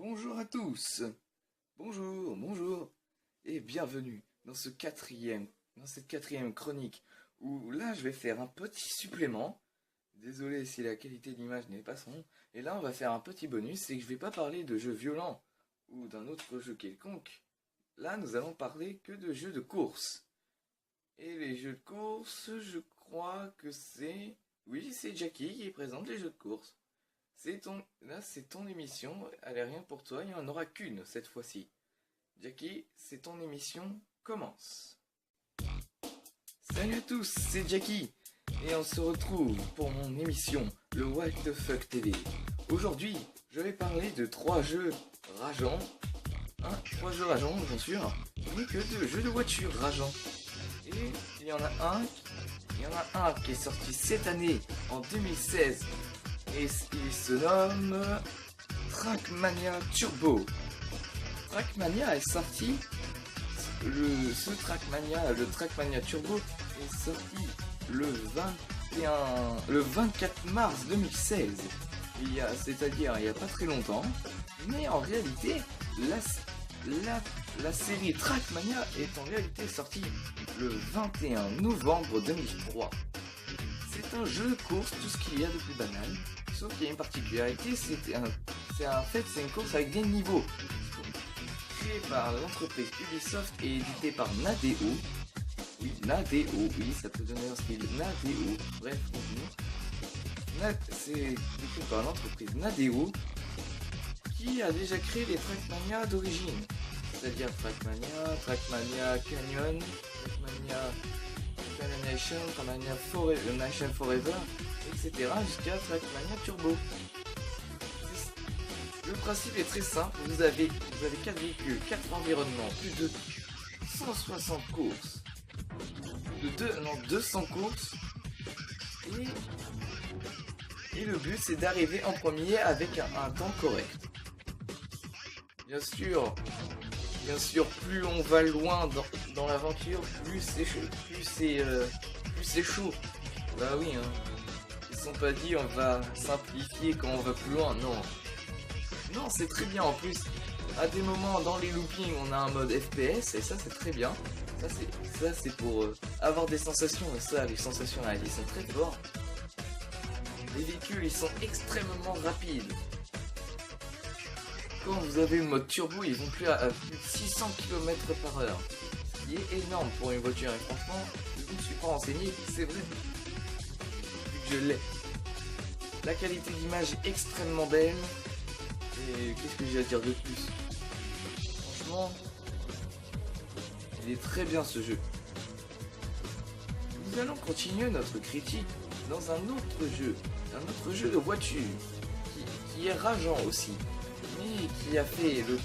Bonjour à tous, bonjour, et bienvenue dans cette quatrième chronique, où là je vais faire un petit supplément. Désolé si la qualité d'image n'est pas son, et là on va faire un petit bonus, c'est que je vais pas parler de jeux violents, ou d'un autre jeu quelconque. Là nous allons parler que de jeux de course. Et les jeux de course, je crois que c'est... Oui, c'est Jackie qui présente les jeux de course. C'est ton émission, elle est rien pour toi, il n'y en aura qu'une cette fois-ci. Jackie, c'est ton émission, commence. Salut à tous, c'est Jackie, et on se retrouve pour mon émission, le What the Fuck TV. Aujourd'hui, je vais parler de 3 jeux rageants, 3 jeux rageants bien sûr, mais que de jeux de voiture rageants. Et il y en a un qui est sorti cette année, en 2016, et il se nomme Trackmania Turbo. Trackmania est sorti, le Trackmania Turbo est sorti le 24 mars 2016, c'est-à-dire il n'y a pas très longtemps, mais en réalité, la série Trackmania est en réalité sortie le 21 novembre 2003. C'est un jeu de course, tout ce qu'il y a de plus banal, sauf qu'il y a une particularité, c'est une course avec des niveaux. Créé par l'entreprise Ubisoft et édité par Nadeo. Oui, ça peut donner un style. Nadeo, bref, continue. C'est écrit par l'entreprise Nadeo, qui a déjà créé les Trackmania d'origine. C'est-à-dire Trackmania Canyon, Trackmania Nation, Trackmania Nation Forever, etc. jusqu'à Trackmania Turbo. Le principe est très simple, vous avez 4 véhicules, 4 environnements, plus de 160 courses, 200 courses, et le but c'est d'arriver en premier avec un temps correct. Bien sûr, plus on va loin dans l'aventure, plus c'est chaud. Bah oui, hein. Ils sont pas dit on va simplifier quand on va plus loin, non. Non, c'est très bien en plus. À des moments dans les loopings, on a un mode FPS et ça c'est très bien. Ça c'est pour avoir des sensations, et ça, les sensations là, ils sont très forts. Les véhicules, ils sont extrêmement rapides. Quand vous avez le mode turbo, ils vont plus à plus de 600 km/h. Ce qui est énorme pour une voiture. Et franchement, je ne me suis pas renseigné, c'est vrai. Vu que je l'ai. La qualité d'image est extrêmement belle. Et qu'est-ce que j'ai à dire de plus? Franchement, il est très bien ce jeu. Nous allons continuer notre critique dans un autre jeu de voiture, qui est rageant aussi, mais qui a fait le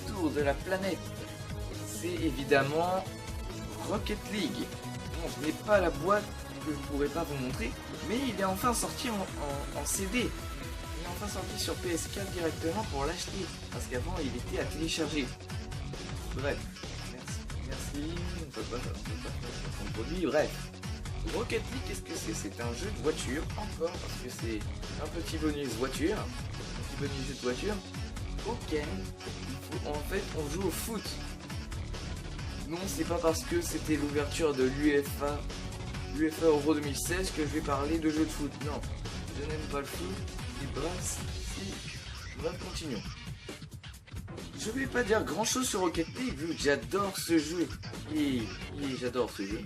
tour de la planète. C'est évidemment Rocket League. Bon, je n'ai pas la boîte que je ne pourrais pas vous montrer, mais il est enfin sorti en CD. Il est enfin sorti sur PS4 directement pour l'acheter, parce qu'avant il était à télécharger. Bref, merci, on peut pas son produit, bref. Rocket League, qu'est-ce que c'est? C'est un jeu de voiture, encore, parce que c'est un petit bonus voiture, jeu de voiture, auquel en fait on joue au foot. Non, c'est pas parce que c'était l'ouverture de l'UEFA Euro 2016 que je vais parler de jeux de foot. Non, je n'aime pas le foot. Et bref, continuons. Je vais pas dire grand chose sur Rocket League vu que j'adore ce jeu. Et j'adore ce jeu.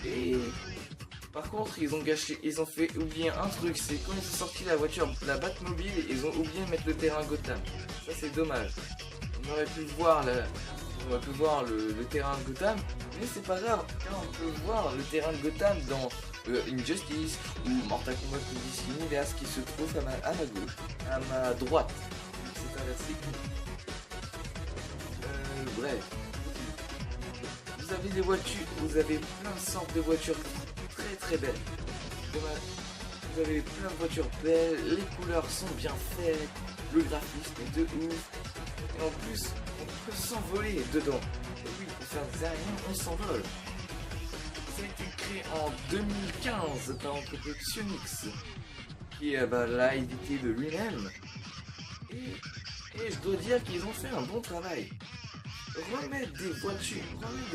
Et par contre, ils ont fait oublier un truc, c'est quand ils ont sorti la Batmobile, ils ont oublié de mettre le terrain Gotham. Ça c'est dommage. On aurait pu voir le terrain de Gotham, mais c'est pas grave, car on peut voir le terrain de Gotham dans Injustice ou Mortal Kombat DC Universe qui se trouve à ma gauche, à ma droite. C'est inversé. Bref. Vous avez des voitures, vous avez plein de sortes de voitures très belles. Vous avez plein de voitures belles, les couleurs sont bien faites, le graphisme est de ouf. Et en plus, on peut s'envoler dedans. Et oui, pour faire des aériens, on s'envole. Ça a été créé en 2015 par l'entreprise Psyonix, qui l'a édité de lui-même. Et je dois dire qu'ils ont fait un bon travail. Remettre des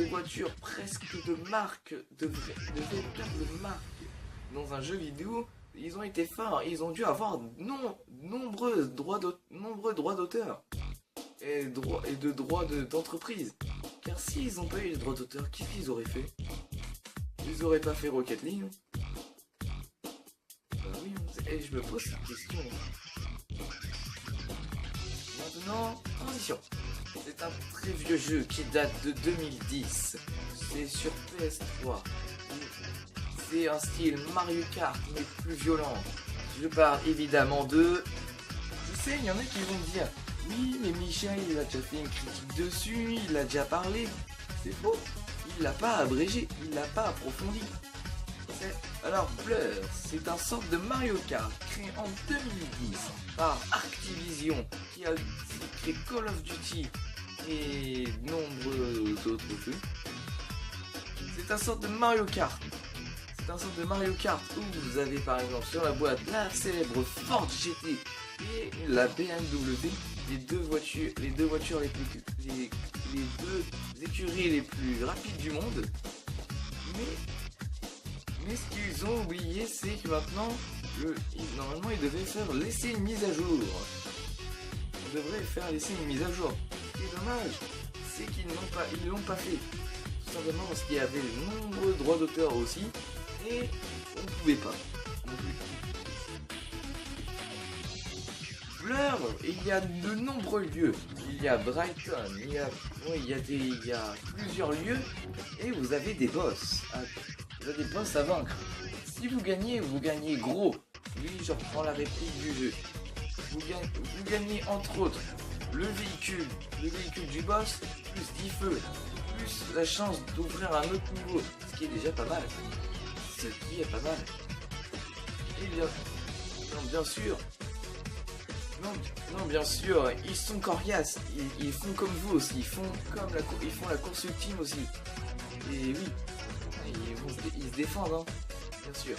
voitures presque de marque, de véritables marques dans un jeu vidéo, ils ont été forts. Ils ont dû avoir nombreux droits d'auteur et de droits d'entreprise. Car s'ils n'ont pas eu les droits d'auteur, qu'est-ce qu'ils auraient fait? Ils auraient pas fait Rocket League? Bah oui, et je me pose cette question. Maintenant, transition. C'est un très vieux jeu qui date de 2010. C'est sur PS3. C'est un style Mario Kart mais plus violent. Je parle évidemment de... Je sais, il y en a qui vont me dire: oui, mais Michel, il a déjà fait une critique dessus, il a déjà parlé. C'est faux. Il l'a pas abrégé, il l'a pas approfondi. Alors Blur, c'est un sorte de Mario Kart créé en 2010 par Activision qui a créé Call of Duty et nombreux autres jeux. C'est un sorte de Mario Kart. C'est un sorte de Mario Kart où vous avez par exemple sur la boîte la célèbre Ford GT et la BMW, les deux voitures les deux écuries les plus rapides du monde. Mais ce qu'ils ont oublié, c'est que maintenant, normalement, ils devaient faire laisser une mise à jour. Ils devraient faire laisser une mise à jour. Ce qui est dommage, c'est qu'ils l'ont pas fait. Tout simplement parce qu'il y avait de nombreux droits d'auteur aussi, et on ne pouvait pas. Non plus. Blur, il y a de nombreux lieux. Il y a Brighton, il y a plusieurs lieux, et vous avez des boss. Vous avez des boss à vaincre. Si vous gagnez gros. Oui, je reprends la réplique du jeu. Vous gagnez entre autres le véhicule du boss, plus 10 feux, plus la chance d'ouvrir un autre niveau, ce qui est déjà pas mal. Et bien sûr, ils sont coriaces, ils font comme vous aussi, ils font la course ultime aussi. Et oui. Ils se défendent, hein, bien sûr.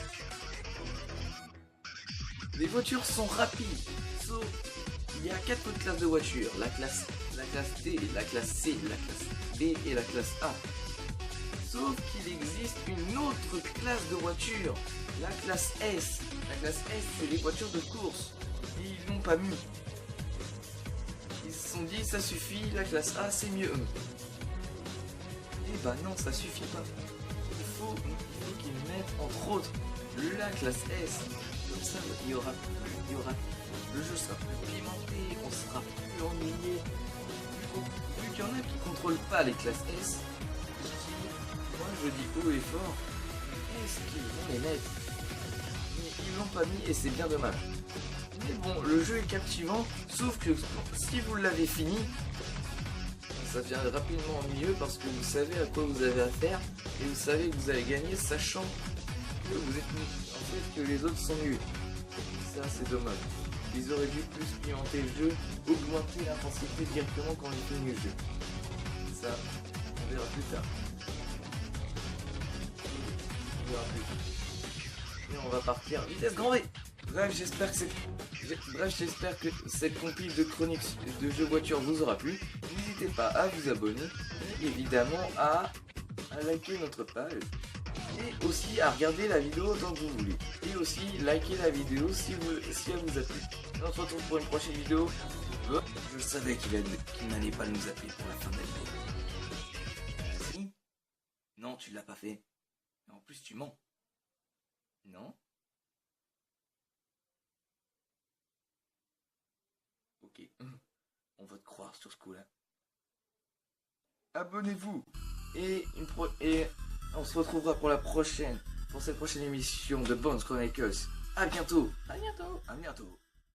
Les voitures sont rapides, sauf il y a 4 classes de voitures, la classe D, la classe C, la classe B et la classe A. Sauf qu'il existe une autre classe de voitures, la classe S. La classe S, c'est les voitures de course. Et ils l'ont pas mis. Ils se sont dit, ça suffit, la classe A, c'est mieux. Et bah non, ça suffit pas. Il faut qu'ils mettent entre autres la classe S. Comme ça, le jeu sera plus pimenté, on sera plus ennuyé. Vu qu'il y en a qui contrôlent pas les classes S, moi je dis haut et fort, est-ce qu'ils vont les mettre? Mais ils l'ont pas mis et c'est bien dommage. Mais bon, le jeu est captivant, sauf que si vous l'avez fini, ça devient rapidement ennuyeux parce que vous savez à quoi vous avez affaire et vous savez que vous allez gagner sachant que vous êtes en fait que les autres sont nuls. Ça c'est dommage. Ils auraient dû plus pimenter le jeu, augmenter l'intensité directement quand ils finissent le jeu. Ça, on verra plus tard. Et on va partir vitesse grand V. Bref, j'espère que cette compile de chroniques de jeux voiture vous aura plu. N'hésitez pas à vous abonner et évidemment à liker notre page. Et aussi à regarder la vidéo autant que vous voulez. Et aussi liker la vidéo si elle vous a plu. Et on se retrouve pour une prochaine vidéo. Je savais qu'il n'allait pas nous appeler pour la fin de la vidéo. Si? Non, tu l'as pas fait. En plus, tu mens. Non? Ok. On va te croire sur ce coup-là. Abonnez-vous. Et on se retrouvera pour cette prochaine émission de Bones Chronicles. À bientôt. À bientôt.